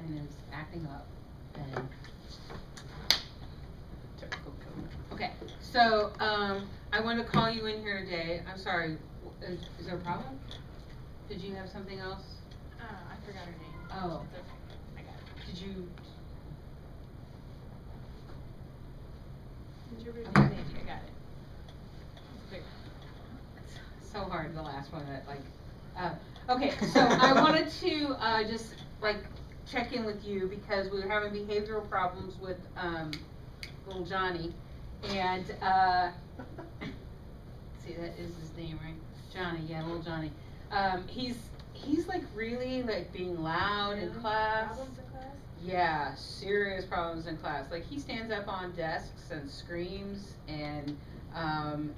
and is acting up and typical code. Okay, so I wanted to call you in here today. I'm sorry, is there a problem? Did you have something else? I forgot her name. Oh. It's okay. I got it. Did you? Interpretive Okay. safety. I got it. It's so hard, the last one that okay, so I wanted to just like check in with you because we were having behavioral problems with little Johnny, and see, that is his name, right? Johnny, yeah, little Johnny. He's like really like being loud in class. Problems in class? Yeah, serious problems in class. Like he stands up on desks and screams, and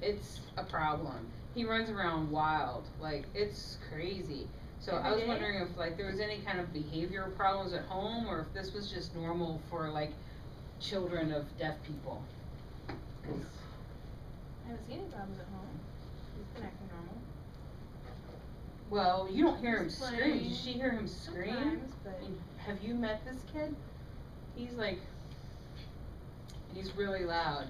it's a problem. He runs around wild, like it's crazy. So I was wondering if like there was any kind of behavioral problems at home, or if this was just normal for like children of deaf people. I haven't seen any problems at home. He's been acting normal. Well, you don't hear him He's scream. playing Did she hear him scream? sometimes, but Have you met this kid? He's like, he's really loud.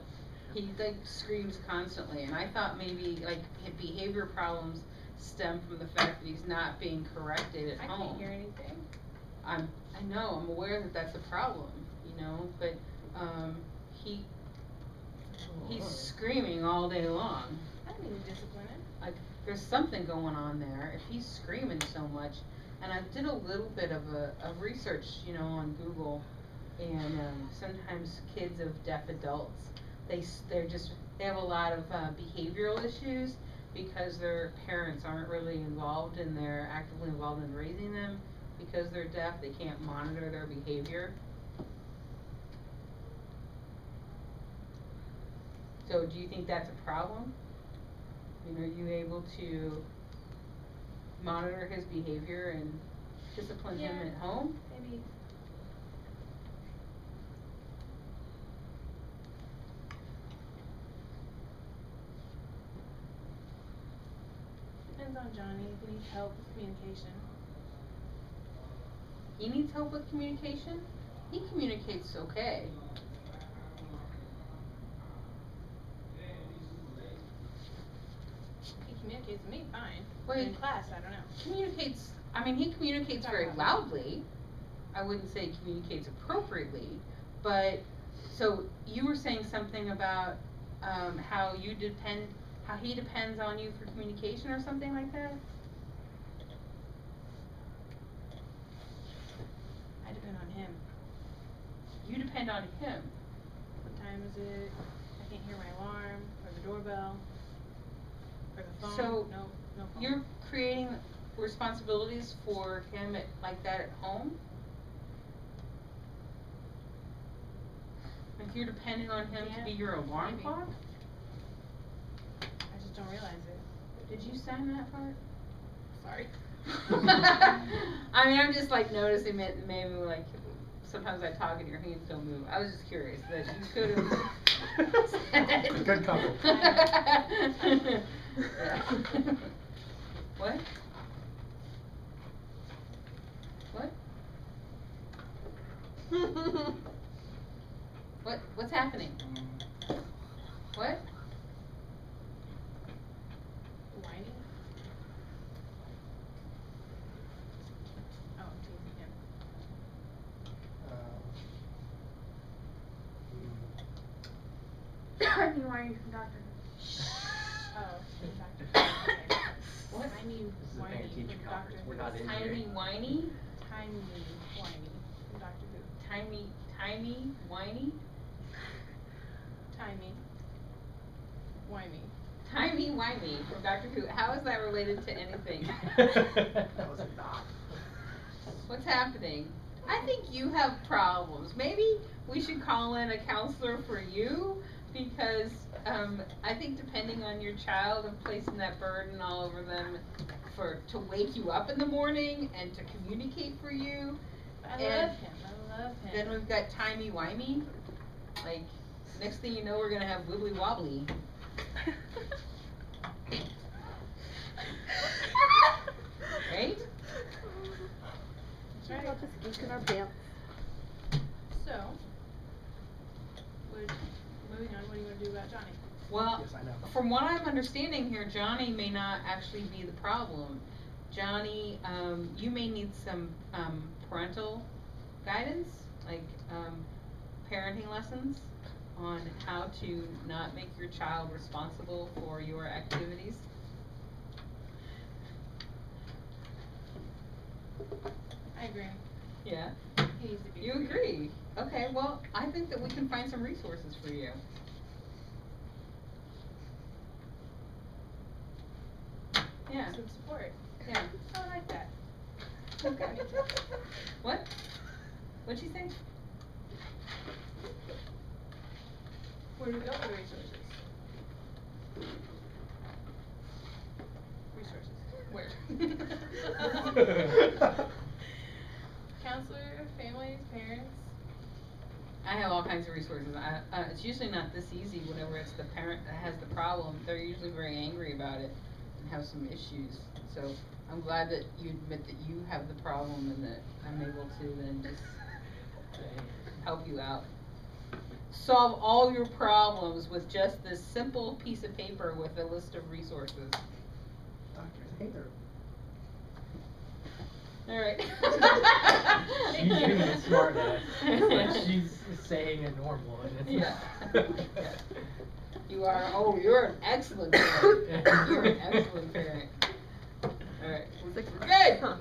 He like screams constantly, and I thought maybe like behavior problems stem from the fact that he's not being corrected at home. I can't hear anything. I know, I'm aware that that's a problem, you know, but he's screaming all day long. I don't need to discipline him. Like there's something going on there if he's screaming so much. And I did a little bit of research, you know, on Google, and sometimes kids of deaf adults, they have a lot of behavioral issues because their parents aren't really actively involved in raising them. Because they're deaf, they can't monitor their behavior. So do you think that's a problem? I mean, are you able to monitor his behavior and discipline him at home? Maybe. Depends on Johnny if he needs help with communication. He needs help with communication? He communicates okay. He communicates with me fine. Wait, in class, I don't know. He communicates very loudly. I wouldn't say he communicates appropriately, but so you were saying something about how he depends on you for communication or something like that? I depend on him. You depend on him. What time is it? I can't hear my alarm or the doorbell or the phone. So no phone. You're creating responsibilities for him like that at home? Like you're depending on him to be your alarm clock? I just don't realize it. Did you sign that part? Sorry. I'm just like noticing it maybe like sometimes I talk and your hands don't move. I was just curious that you could have. Good cover. What? What? What's happening? What? Whining? Oh, I'm teasing him. I mean, why are you from Doctor? Oh, Doctor. Okay. What? Tiny whiny from Doctor Who. We're not in Tiny here. whiny? Tiny whiny from Doctor Who. Timey whiny? Timey. Whiny. Timey wimey from Doctor Who. How is that related to anything? That was a knock. What's happening? I think you have problems. Maybe we should call in a counselor for you because I think depending on your child and placing that burden all over them to wake you up in the morning and to communicate for you. I love him. Then we've got timey wimey. Like next thing you know, we're gonna have wibbly wobbly. Right? Right. We'll just geek in our pants. So, moving on, what do you want to do about Johnny? Well, Yes, I know. from what I'm understanding here, Johnny may not actually be the problem. Johnny, you may need some parental guidance, like parenting lessons on how to not make your child responsible for your activities. I agree. Yeah. He needs to be. You agree? Okay, well, I think that we can find some resources for you. Yeah. Some support. Yeah. I like that. Okay. What? What'd she say? Where do we go for the resources? Resources. Where? Counselor, families, parents. I have all kinds of resources. It's usually not this easy whenever it's the parent that has the problem. They're usually very angry about it and have some issues. So I'm glad that you admit that you have the problem and that I'm able to then just help you out. Solve all your problems with just this simple piece of paper with a list of resources. Doctors hate their. All right. She's being a smart ass, but she's saying a normal and it's Yeah. not. Yeah. You are, oh, you're an excellent parent. You're an excellent parent. Alright, we're good.